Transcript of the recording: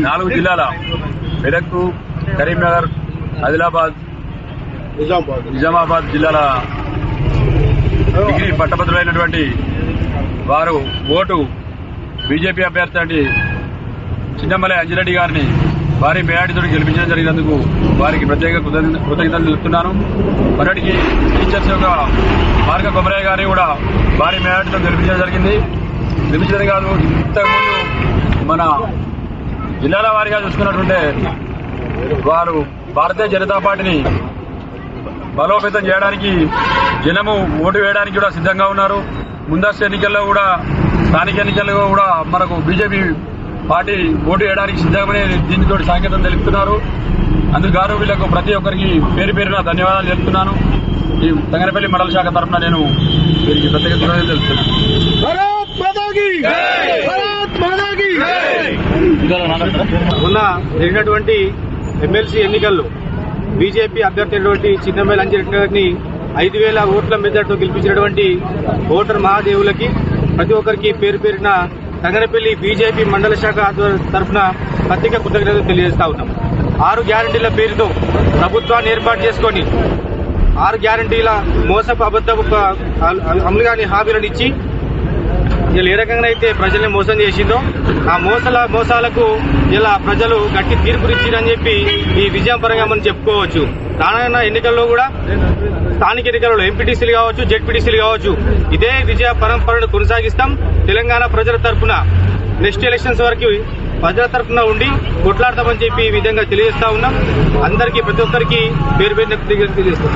నాలుగు జిల్లాల మెదక్, కరీంనగర్, ఆదిలాబాద్, నిజామాబాద్ జిల్లాల డిగ్రీ పట్టభద్రులైనటువంటి వారు ఓటు బీజేపీ అభ్యర్థి చిన్నమలై అంజిరెడ్డి గారిని భారీ మేయాటితో గెలిపించడం జరిగినందుకు వారికి ప్రత్యేక కృతజ్ఞతలు తెలుపుతున్నాను. మరొకటికి టీచర్స్ యొక్క మార్గ కొమరయ్య గారిని కూడా భారీ మేయాటితో గెలిపించడం జరిగింది. గెలిపించడం కాదు, ఇంతకుముందు మన జిల్లాల వారీగా చూసుకున్నట్టుంటే వారు భారతీయ జనతా పార్టీని బలోపేతం చేయడానికి జనము ఓటు వేయడానికి కూడా సిద్ధంగా ఉన్నారు. ముందస్తు ఎన్నికల్లో కూడా, స్థానిక ఎన్నికల్లో కూడా మనకు బీజేపీ పార్టీ ఓటు వేయడానికి సిద్ధమని దీనితో సంకేతం తెలుపుతున్నారు. అందుకు వీళ్లకు ప్రతి ఒక్కరికి పేరు పేరున ధన్యవాదాలు తెలుపుతున్నాను. ఈ తంగనపల్లి మండల శాఖ తరఫున నేను వీరికి ప్రత్యేక ధన్యవాదాలు తెలుపుతున్నాను. మొన్న జరిగినటువంటి ఎమ్మెల్సీ ఎన్నికల్లో బీజేపీ అభ్యర్థి అయినటువంటి చిన్నమలై అంజిరెడ్డి గారిని 5,000 ఓట్ల మెజార్టీతో గెలిపించినటువంటి ఓటర్ మహాదేవులకి ప్రతి ఒక్కరికి పేరు పేరున తంగనపల్లి బీజేపీ మండల శాఖ తరఫున ప్రత్యేక కృతజ్ఞతలు తెలియజేస్తా ఉన్నాం. 6 గ్యారంటీల పేరుతో ప్రభుత్వాన్ని ఏర్పాటు చేసుకుని 6 గ్యారంటీల మోసపు అబద్ధపు అమలుగాని హామీలను ఇచ్చి ఇలా ఏ రకంగా అయితే ప్రజల్ని మోసం చేసిందో ఆ మోసాలకు ఇలా ప్రజలు గట్టి తీర్పునిచ్చిందని చెప్పి ఈ విజయం పరంగా మనం చెప్పుకోవచ్చు. రానున్న ఎన్నికల్లో కూడా స్థానిక ఎన్నికలలో ఎంపీటీసీలు కావచ్చు, జెడ్పీటీసీలు కావచ్చు, ఇదే విజయ పరంపరను కొనసాగిస్తాం. తెలంగాణ ప్రజల తరఫున నెక్స్ట్ ఎలక్షన్స్ వరకు ప్రజల తరఫున ఉండి కొట్లాడతామని చెప్పి ఈ విధంగా తెలియజేస్తా ఉన్నాం. అందరికీ ప్రతి ఒక్కరికి పేరు పేరున తెలియజేస్తాం.